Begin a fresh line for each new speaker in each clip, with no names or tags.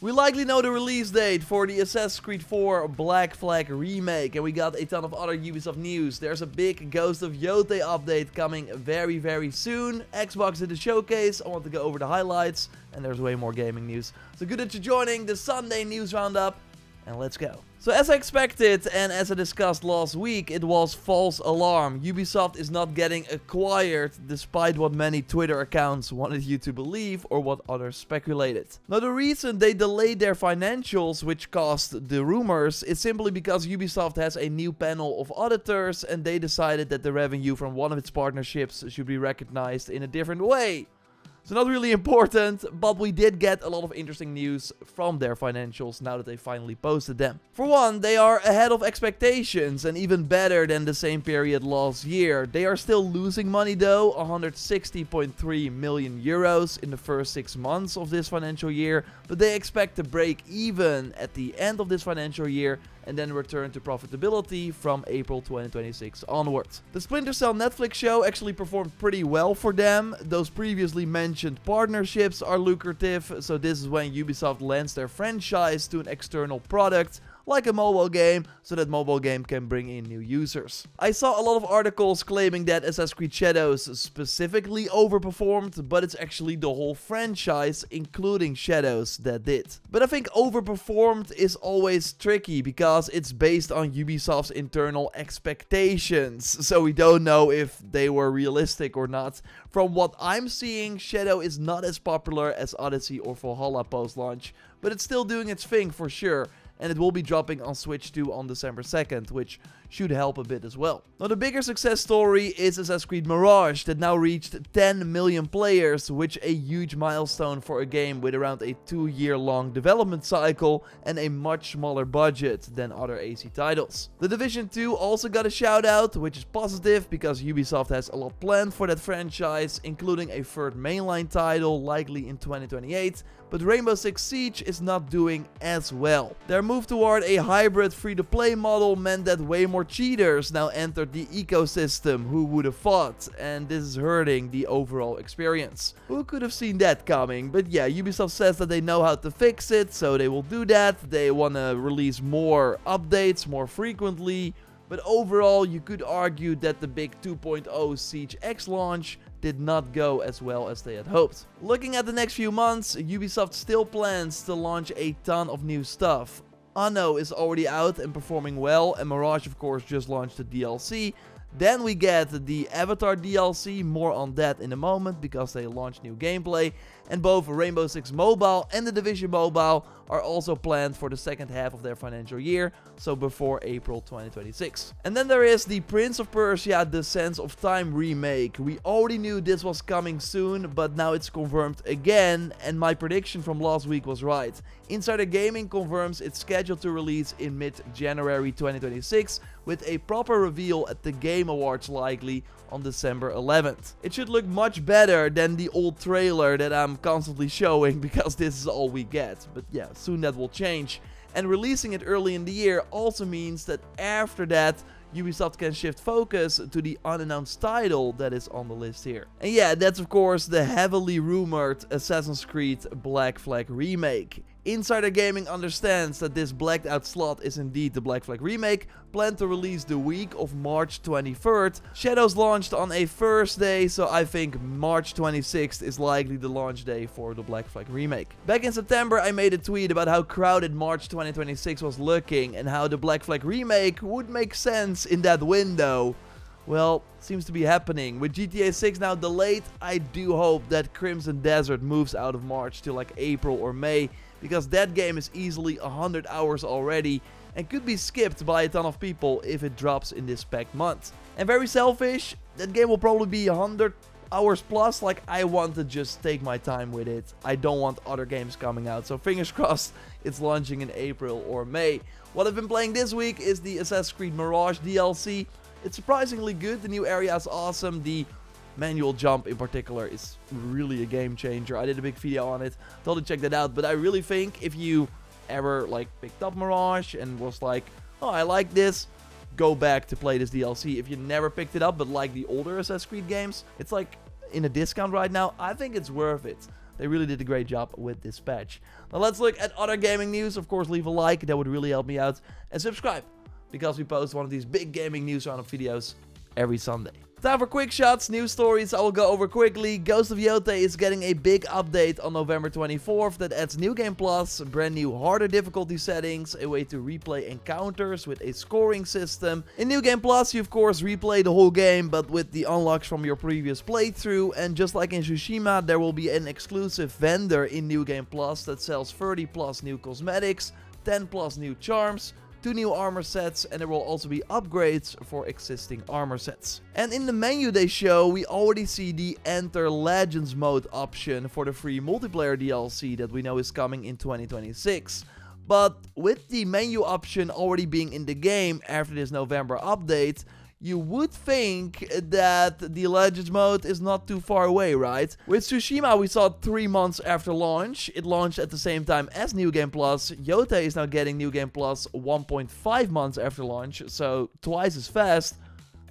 We likely know the release date for the Assassin's Creed 4 Black Flag Remake, and we got a ton of other Ubisoft news. There's a big Ghost of Yotei update coming very soon. Xbox did a showcase, I want to go over the highlights, and there's way more gaming news. So good that you're joining the Sunday News Roundup, and let's go. So as I expected and as I discussed last week, it was false alarm. Ubisoft is not getting acquired despite what many Twitter accounts wanted you to believe or what others speculated. Now the reason they delayed their financials, which caused the rumors, is simply because Ubisoft has a new panel of auditors and they decided that the revenue from one of its partnerships should be recognized in a different way. So not really important, but we did get a lot of interesting news from their financials now that they finally posted them. For one, they are ahead of expectations and even better than the same period last year. They are still losing money though, 160.3 million euros in the first 6 months of this financial year, but they expect to break even at the end of this financial year and then return to profitability from April 2026 onwards. The Splinter Cell Netflix show actually performed pretty well for them. Those previously mentioned partnerships are lucrative, so this is when Ubisoft lends their franchise to an external product, like a mobile game, so that mobile game can bring in new users. I saw a lot of articles claiming that Assassin's Creed Shadows specifically overperformed, but it's actually the whole franchise, including Shadows, that did. But I think overperformed is always tricky, because it's based on Ubisoft's internal expectations, so we don't know if they were realistic or not. From what I'm seeing, Shadow is not as popular as Odyssey or Valhalla post-launch, but it's still doing its thing for sure. And it will be dropping on Switch 2 on December 2nd, which should help a bit as well. Now the bigger success story is Assassin's Creed Mirage, that now reached 10 million players, which a huge milestone for a game with around a 2-year-long development cycle and a much smaller budget than other AC titles. The Division 2 also got a shout out, which is positive because Ubisoft has a lot planned for that franchise, including a third mainline title likely in 2028, but Rainbow Six Siege is not doing as well. Their move toward a hybrid free-to-play model meant that way more cheaters now entered the ecosystem, who would have thought, and this is hurting the overall experience. Who could have seen that coming? But yeah, Ubisoft says that they know how to fix it, so they will do that. They want to release more updates more frequently, but overall you could argue that the big 2.0 Siege X launch did not go as well as they had hoped. Looking at the next few months, Ubisoft still plans to launch a ton of new stuff. Anno is already out and performing well, and Mirage of course just launched the DLC. Then we get the Avatar DLC, more on that in a moment because they launched new gameplay. And both Rainbow Six Mobile and The Division Mobile are also planned for the second half of their financial year, so before April 2026. And then there is the Prince of Persia: The Sands of Time remake. We already knew this was coming soon, but now it's confirmed again, and my prediction from last week was right. Insider Gaming confirms it's scheduled to release in mid-January 2026, with a proper reveal at the Game Awards likely on December 11th. It should look much better than the old trailer that I'm constantly showing, because this is all we get. But yeah, soon that will change. And releasing it early in the year also means that after that, Ubisoft can shift focus to the unannounced title that is on the list here. And yeah, that's of course the heavily rumored Assassin's Creed Black Flag Remake. Insider Gaming understands that this blacked out slot is indeed the Black Flag Remake, planned to release the week of March 23rd. Shadows launched on a Thursday, so I think March 26th is likely the launch day for the Black Flag Remake. Back in September, I made a tweet about how crowded March 2026 was looking and how the Black Flag Remake would make sense in that window. Well, seems to be happening. With GTA 6 now delayed, I do hope that Crimson Desert moves out of March to like April or May, because that game is easily 100 hours already and could be skipped by a ton of people if it drops in this packed month. And very selfish, that game will probably be 100 hours plus. Like, I want to just take my time with it. I don't want other games coming out, so fingers crossed it's launching in April or May. What I've been playing this week is the Assassin's Creed Mirage DLC. It's surprisingly good. The new area is awesome. The manual jump in particular is really a game changer. I did a big video on it, totally check that out. But I really think if you ever like picked up Mirage and was like, oh, I like this, go back to play this DLC. If you never picked it up but like the older Assassin's Creed games, it's like in a discount right now. I think it's worth it. They really did a great job with this patch. Now let's look at other gaming news. Of course, leave a like, that would really help me out. And subscribe, because we post one of these big gaming news roundup videos every Sunday. Time for quick shots, news stories I will go over quickly. Ghost of Yotei is getting a big update on November 24th that adds New Game Plus, brand new harder difficulty settings, a way to replay encounters with a scoring system. In New Game Plus you of course replay the whole game but with the unlocks from your previous playthrough, and just like in Tsushima there will be an exclusive vendor in New Game Plus that sells 30 plus new cosmetics, 10 plus new charms, 2 new armor sets, and there will also be upgrades for existing armor sets. And in the menu they show, we already see the Enter Legends mode option for the free multiplayer DLC that we know is coming in 2026. But with the menu option already being in the game after this November update, you would think that the Legends mode is not too far away, right? With Tsushima we saw it 3 months after launch. It launched at the same time as New Game Plus. Yotei is now getting New Game Plus 1.5 months after launch, so twice as fast.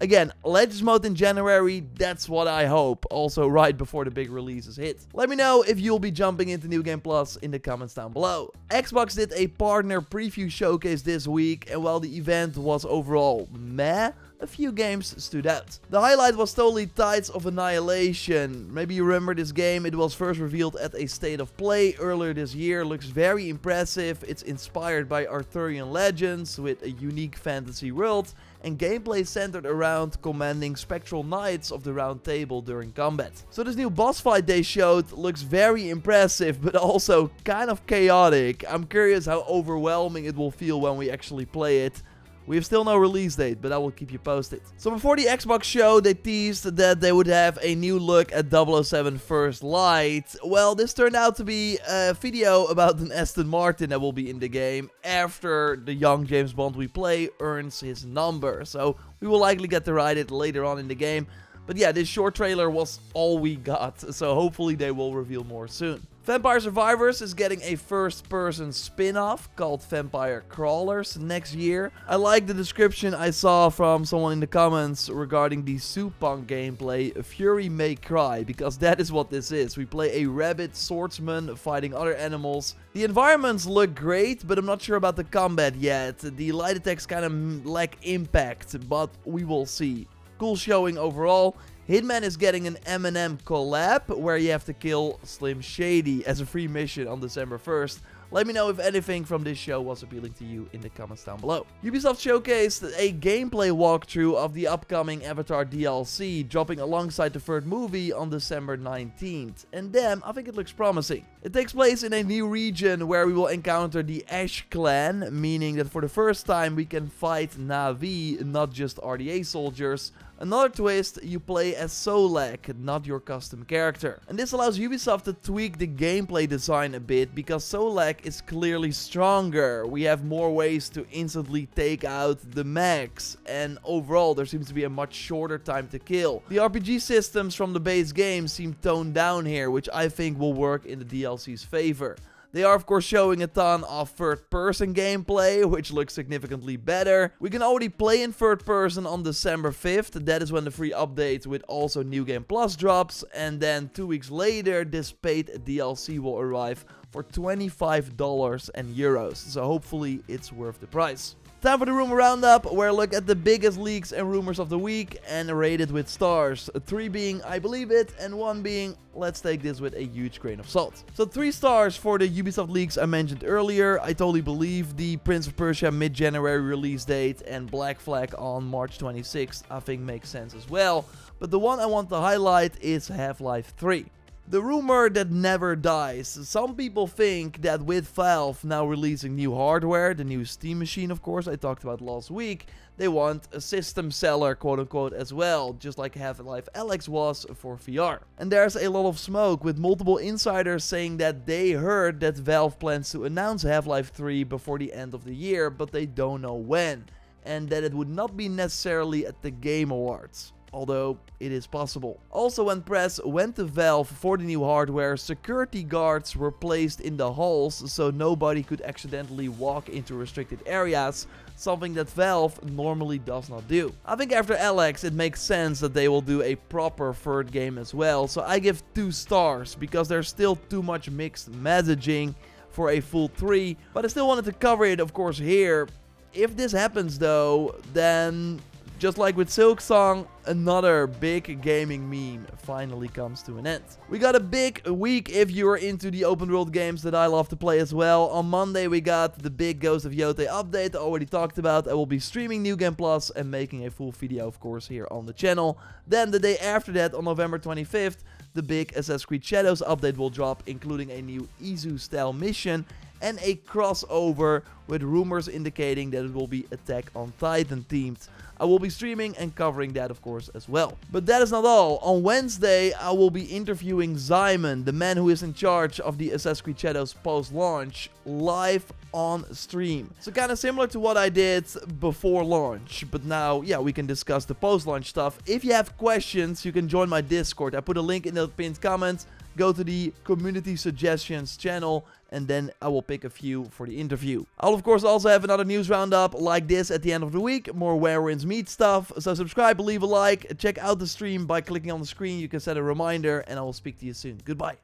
Again, Legends mode in January, that's what I hope. Also right before the big releases hit. Let me know if you'll be jumping into New Game Plus in the comments down below. Xbox did a partner preview showcase this week, and while the event was overall meh, a few games stood out. The highlight was totally Tides of Annihilation. Maybe you remember this game, it was first revealed at a State of Play earlier this year. Looks very impressive. It's inspired by Arthurian legends with a unique fantasy world, and gameplay centered around commanding spectral knights of the Round Table during combat. So this new boss fight they showed looks very impressive, but also kind of chaotic. I'm curious how overwhelming it will feel when we actually play it. We have still no release date, but I will keep you posted. So before the Xbox show, they teased that they would have a new look at 007 First Light. Well, this turned out to be a video about an Aston Martin that will be in the game after the young James Bond we play earns his number. So we will likely get to ride it later on in the game. But yeah, this short trailer was all we got, so hopefully they will reveal more soon. Vampire Survivors is getting a first-person spin-off called Vampire Crawlers next year. I like the description I saw from someone in the comments regarding the Supang gameplay, Fury May Cry, because that is what this is. We play a rabid swordsman fighting other animals. The environments look great, but I'm not sure about the combat yet. The light attacks kind of lack impact, but we will see. Cool showing overall. Hitman is getting an Eminem collab where you have to kill Slim Shady as a free mission on December 1st. Let me know if anything from this show was appealing to you in the comments down below. Ubisoft showcased a gameplay walkthrough of the upcoming Avatar DLC, dropping alongside the third movie on December 19th. And damn, I think it looks promising. It takes place in a new region where we will encounter the Ash Clan, meaning that for the first time we can fight Na'vi, not just RDA soldiers. Another twist, you play as Solak, not your custom character. And this allows Ubisoft to tweak the gameplay design a bit, because Solak is clearly stronger. We have more ways to instantly take out the mechs, and overall there seems to be a much shorter time to kill. The RPG systems from the base game seem toned down here, which I think will work in the DLC's favor. They are of course showing a ton of third-person gameplay, which looks significantly better. We can already play in third person on December 5th, that is when the free update with also New Game Plus drops, and then 2 weeks later this paid DLC will arrive for $25 and euros, so hopefully it's worth the price. Time for the rumor roundup, where I look at the biggest leaks and rumors of the week and rate it with stars. 3 being I believe it, and 1 being let's take this with a huge grain of salt. So 3 stars for the Ubisoft leaks I mentioned earlier. I totally believe the Prince of Persia mid-January release date and Black Flag on March 26th I think makes sense as well. But the one I want to highlight is Half-Life 3. The rumor that never dies. Some people think that with Valve now releasing new hardware, the new Steam machine of course I talked about last week, they want a system seller quote unquote as well, just like Half-Life Alyx was for VR. And there's a lot of smoke with multiple insiders saying that they heard that Valve plans to announce Half-Life 3 before the end of the year, but they don't know when. And that it would not be necessarily at the Game Awards. although it is possible. Also, when press went to Valve for the new hardware, security guards were placed in the halls so nobody could accidentally walk into restricted areas, something that Valve normally does not do. I think after Alex, it makes sense that they will do a proper third game as well, so I give 2 stars because there's still too much mixed messaging for a full 3, but I still wanted to cover it, of course, here. If this happens though, then just like with Silksong, another big gaming meme finally comes to an end. We got a big week if you're into the open world games that I love to play as well. On Monday we got the big Ghost of Yotei update I already talked about. I will be streaming New Game Plus and making a full video, of course, here on the channel. Then the day after that, on November 25th, the big Assassin's Creed Shadows update will drop, including a new Izu style mission and a crossover with rumors indicating that it will be Attack on Titan themed. I will be streaming and covering that, of course, as well. But that is not all. On Wednesday, I will be interviewing Simon, the man who is in charge of the Assassin's Creed Shadows post-launch, live on stream. So kind of similar to what I did before launch, but now, yeah, we can discuss the post-launch stuff. If you have questions, you can join my Discord. I put a link in the pinned comments. Go to the community suggestions channel, and then I will pick a few for the interview. I'll of course also have another news roundup like this at the end of the week, more Where Wins Meet stuff. So subscribe, leave a like, check out the stream by clicking on the screen. You can set a reminder, and I will speak to you soon. Goodbye.